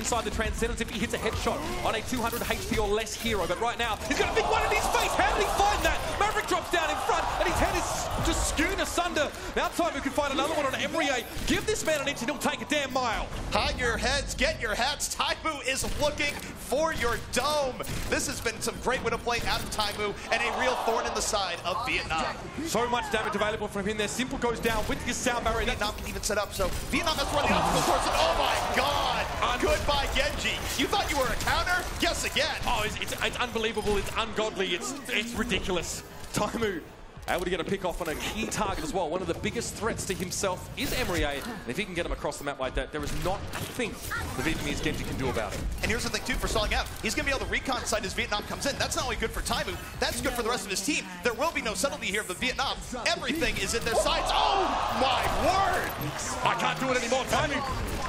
inside the Transcendence if he hits a headshot on a 200 HP or less hero. But right now, he's got a big one in his face. How did he find that? Maverick drops down in front, and his head is just skewed asunder. Now Taimu can find another one on Emrier. Give this man an inch and he'll take a damn mile. Hide your heads, get your hats. Taimu is looking for your dome. This has been some great winner play out of Taimu and a real thorn in the side of Vietnam. So much damage available from him there. Simple goes down with his sound barrier. Vietnam can even set up, so Vietnam has run the obstacle course. Oh my god! Goodbye, Genji. You thought you were a counter? Guess again. Oh, it's unbelievable. It's ungodly. It's ridiculous. Taimu able to get a pick off on a key target as well. One of the biggest threats to himself is Emrier, and if he can get him across the map like that, there is not a thing the Vietnamese Genji can do about it. And here's the thing too for stalling out. He's going to be able to recon site as Vietnam comes in. That's not only good for Taimu, that's good for the rest of his team. There will be no subtlety here for Vietnam. Everything is in their sights. Oh my word! I can't do it anymore, Taimu.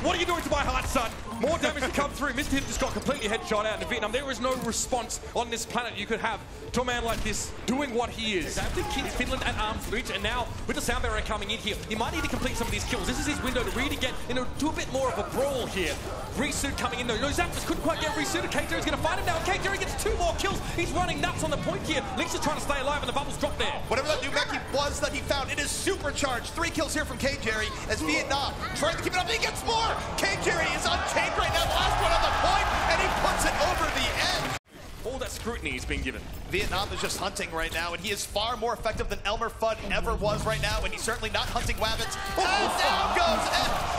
What are you doing to my heart, son? More damage to come through. Mr. Him just got completely headshot out in Vietnam. There is no response on this planet you could have to a man like this doing what he is. After Kings Finland at arm's reach, and now with the sound barrier coming in here, he might need to complete some of these kills. This is his window to really get into a bit more of a brawl here. Resuit coming in though. No, Zapdos couldn't quite get resuited. K-Terry is going to find him now. K-Terry gets 2 more kills. He's running nuts on the point here. Lynx is trying to stay alive and the bubbles drop there. Whatever that new mech was that he found, it is supercharged. 3 kills here from K-Jerry as Vietnam trying to keep it up. He gets more. K-Jerry is untamed right now. The last one on the point, and he puts it over the edge. All that scrutiny is being given. Vietnam is just hunting right now, and he is far more effective than Elmer Fudd ever was right now, and he's certainly not hunting Wabbits. And down goes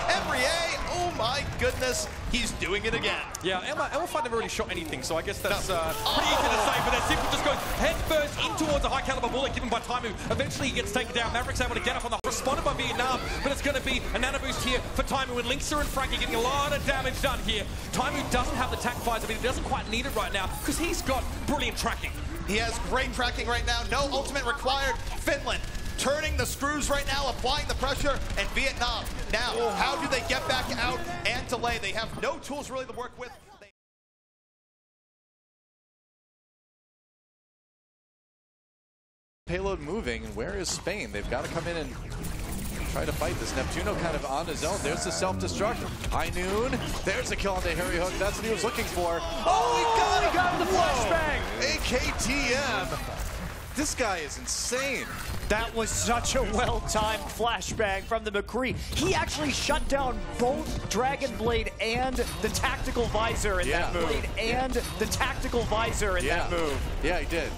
Emrier. Oh my goodness, he's doing it again. Yeah, Elmer Fudd never really shot anything, so I guess that's pretty easy to say, but then Simple just goes head first in towards a high caliber bullet given by Taimu. Eventually he gets taken down. Maverick's able to get up on the responded by Vietnam, but it's going to be a nano boost here for Taimu, and Linkser and Frankie getting a lot of damage done here. Taimu doesn't have the tac visor, but he doesn't quite need it right now because he's got brilliant tracking. He has great tracking right now. No ultimate required. Finland turning the screws right now, applying the pressure, and Vietnam. Now, how do they get back out and delay? They have no tools really to work with. Payload moving, and where is Spain? They've got to come in and try to fight this. Neptuno kind of on his own. There's the self-destruct. High Noon. There's a kill on the Harry Hook. That's what he was looking for. Oh, he got the flashbang. AKTM. This guy is insane. That was such a well-timed flashbang from the McCree. He actually shut down both Dragon Blade and the tactical visor in that move. That move. Yeah, he did.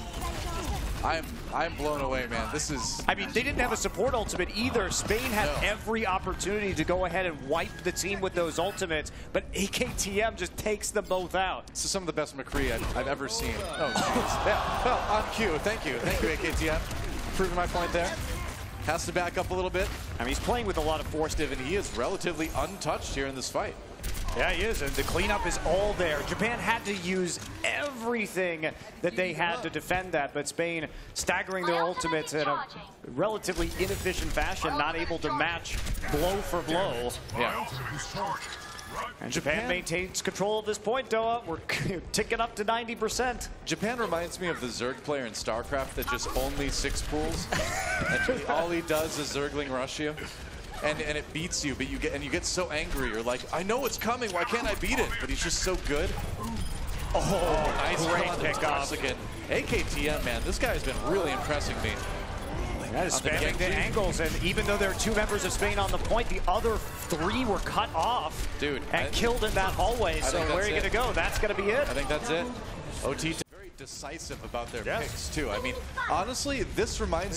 I'm blown away, man. This is... I mean, they didn't have a support ultimate either. Spain had every opportunity to go ahead and wipe the team with those ultimates, but AKTM just takes them both out. This is some of the best McCree I've ever seen. Oh, jeez. Yeah, well, on cue. Thank you. Thank you, AKTM. Proving my point there. Has to back up a little bit. I mean, he's playing with a lot of force. And he is relatively untouched here in this fight. Yeah, he is, and the cleanup is all there. Japan had to use everything that they had to defend that, but Spain staggering their ultimates in a relatively inefficient fashion, not able to match blow for blow. Yeah. And Japan maintains control at this point, Doa. We're ticking up to 90%. Japan reminds me of the Zerg player in StarCraft that just only 6 pools, and all he does is Zergling rush you. And it beats you, but you get so angry. You're like, I know it's coming. Why can't I beat it? But he's just so good. Oh, nice great pickup again. AKTM, man, this guy's been really impressing me. That is spamming the angles, and even though there are 2 members of Spain on the point, the other 3 were cut off, dude, and killed in that hallway. So where are you going to go? That's going to be it. I think that's it. OT. Decisive about their picks too. I mean, honestly, this does remind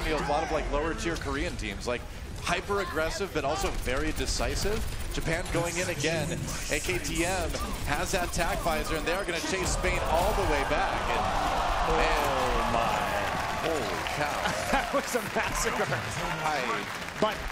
me of a lot of like lower tier Korean teams, like hyper aggressive but also very decisive. Japan going in again. AKTM has that tac visor, and they are going to chase Spain all the way back. And, oh my, holy cow! That was a massacre.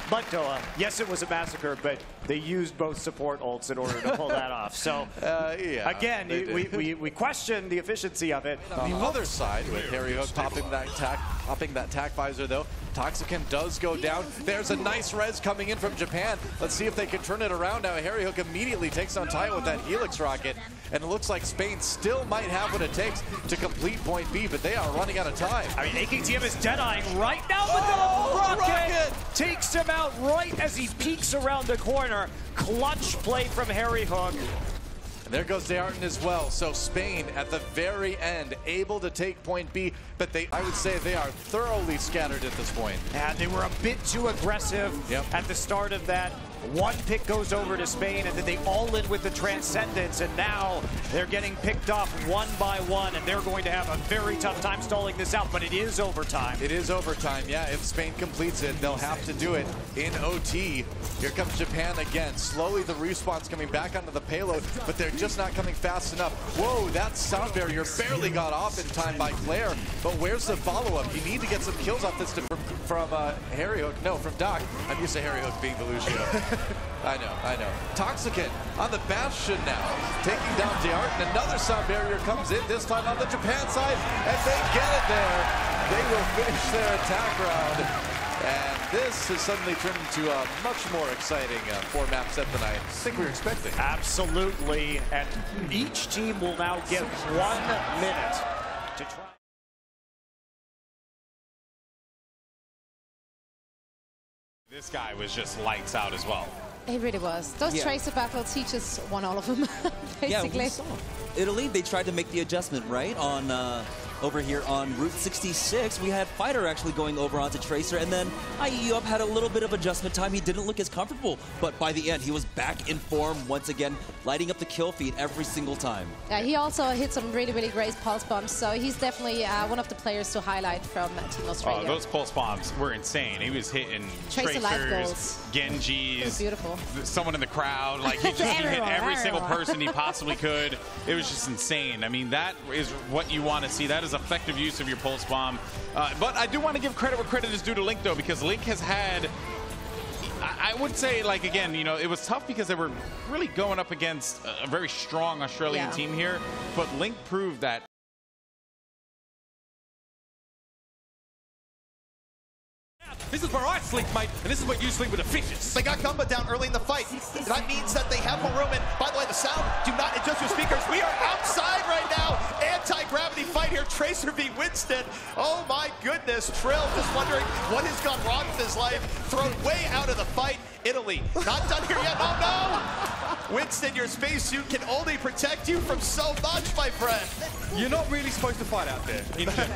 But Doa, yes, it was a massacre, but they used both support ults in order to pull that off. So, again, we question the efficiency of it. On the other side, with Harry Hook popping that attack popping that tac visor though. Toxican does go down. There's a nice res coming in from Japan. Let's see if they can turn it around now. Harry Hook immediately takes on Tayo with that Helix rocket. And it looks like Spain still might have what it takes to complete point B, but they are running out of time. I mean, AKTM is dead-eyeing right now, but the rocket takes him out right as he peeks around the corner. Clutch play from Harry Hook. And there goes Dearton as well. So Spain at the very end able to take point B, but I would say they are thoroughly scattered at this point. And they were a bit too aggressive at the start of that. One pick goes over to Spain, and then they all in with the Transcendence, and now they're getting picked off one by one, and they're going to have a very tough time stalling this out, but it is overtime. It is overtime, yeah. If Spain completes it, they'll have to do it in OT. Here comes Japan again. Slowly the respawn's coming back onto the payload, but they're just not coming fast enough. Whoa, that sound barrier barely got off in time by Claire, but where's the follow-up? You need to get some kills off this from Harry Hook. No, from Doc. I'm used to Harry Hook being the Lucio. I know. Toxican on the Bastion now, taking down Dearton. Another sound barrier comes in, this time on the Japan side, and they get it there. They will finish their attack round. And this has suddenly turned into a much more exciting four-map set than I think we were expecting. Absolutely, and each team will now get 1 minute to try. This guy was just lights out as well. He really was. Those Tracer battles, he just won all of them, basically. Yeah, Italy, they tried to make the adjustment, right, on over here on Route 66. We had Fighter actually going over onto Tracer, and then IE Up had a little bit of adjustment time. He didn't look as comfortable, but by the end, he was back in form once again, lighting up the kill feed every single time. Yeah, he also hit some really, really great pulse bombs, so he's definitely one of the players to highlight from Team Australia. Oh, those pulse bombs were insane. He was hitting Tracers, Genjis, beautiful. Someone in the crowd. Like, he just hit every single person he possibly could. It was just insane. I mean, that is what you want to see. That is effective use of your pulse bomb. But I do want to give credit where credit is due to Link, though, because Link has had, I would say, like, again, you know, it was tough because they were really going up against a very strong Australian team here. But Link proved that. This is where I sleep, mate, and this is where you sleep with the fishes. They got Gumba down early in the fight. That means that they have more room. And by the way, the sound, do not adjust your speakers. We are outside right now. Anti-gravity fight here. Tracer v. Winston. Oh my goodness. Trill just wondering what has gone wrong with his life. Thrown way out of the fight. Italy, not done here yet. Oh no! Winston, your spacesuit can only protect you from so much, my friend. You're not really supposed to fight out there.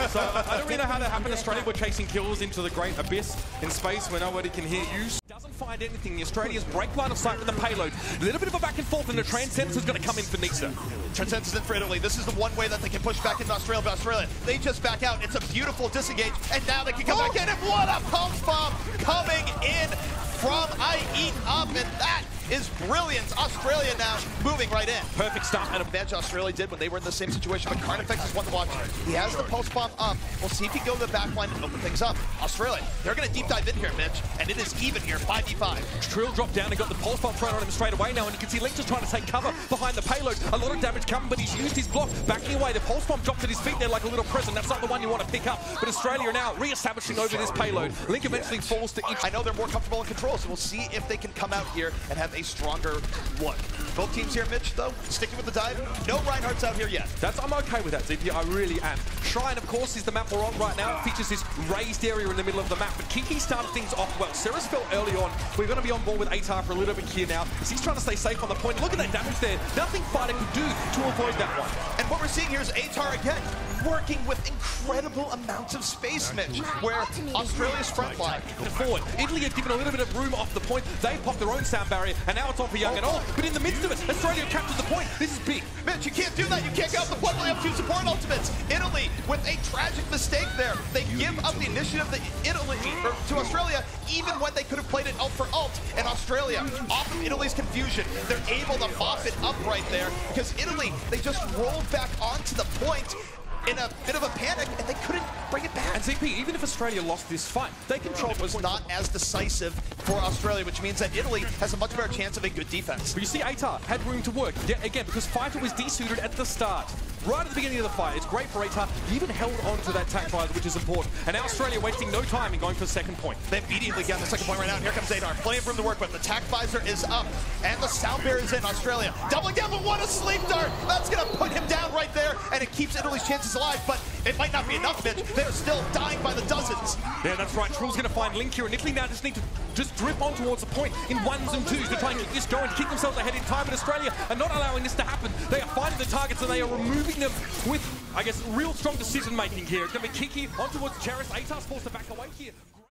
So I don't really know how that happened. Australia were chasing kills into the great abyss in space where nobody can hear you. Doesn't find anything. The Australians break line of sight with the payload. A little bit of a back and forth, and the Transcendence is going to come in for Nisa. Transcendence is in for Italy. This is the one way that they can push back into Australia, but Australia, they just back out. It's a beautiful disengage, and now they can come back in, and what a pulse bomb coming in from IE Up, and that is brilliant. Australia now moving right in. Perfect start. And a bench Australia did when they were in the same situation, but Carnifex is one to watch. He has the pulse bomb up. We'll see if he can go to the back line and open things up. Australia, they're going to deep dive in here, Mitch, and it is even here, 5v5. Trill dropped down and got the pulse bomb thrown on him straight away now, and you can see Link just trying to take cover behind the payload. A lot of damage coming, but he's used his block, backing away. The pulse bomb dropped at his feet there like a little present. That's not the one you want to pick up, but Australia are now re-establishing over this payload. Link eventually falls to each. I know they're more comfortable in control, so we'll see if they can come out here and have a stronger one. Both teams here, Mitch, though, sticking with the dive. No Reinhardt's out here yet. I'm okay with that, ZP. I really am. Shrine, of course, is the map we're on right now. It features this raised area in the middle of the map, but Kiki started things off well. Ceres fell early on. We're going to be on board with Atar for a little bit here now, as he's trying to stay safe on the point. Look at that damage there. Nothing Fighter could do to avoid that one. And what we're seeing here is Atar again, working with incredible amounts of space, Mitch, where Australia's front line forward. Italy have given a little bit of room off the point. They popped their own sound barrier, and now it's on for Young and all. But in the midst of it, Australia captured the point. This is big. Mitch, you can't do that. You can't get off the point while you have two support ultimates. Italy, with a tragic mistake there, they give up the initiative to Australia, even when they could have played it ult for ult. And Australia, off of Italy's confusion, they're able to mop it up right there, because Italy, they just rolled back onto the point. in a bit of a panic, and they couldn't bring it back. And ZP, even if Australia lost this fight, they controlled It was not as decisive for Australia, which means that Italy has a much better chance of a good defense. But you see, ATAR had room to work yet again because Fighter was desuited at the start. Right at the beginning of the fight. It's great for ATAR. He even held on to that tac visor, which is important. And now Australia wasting no time in going for the second point. They immediately get the second point right now. And here comes ATAR. Plenty of room to work with. The tac visor is up. And the sound barrier is in Australia. Doubling down, but what a sleep dart! That's going to put him down right there. And it keeps Italy's chances alive. But it might not be enough, Mitch. They're still dying by the dozens. Yeah, that's right. Trul's going to find Link here. And Italy now just need to just drip on towards the point in ones and twos to try and keep this going, to keep themselves ahead in time. But Australia are not allowing this to happen. They are finding the targets and they are removing them with, I guess, real strong decision making here. It's going to be Kiki on towards Cheris. ATAR's forced to back away here.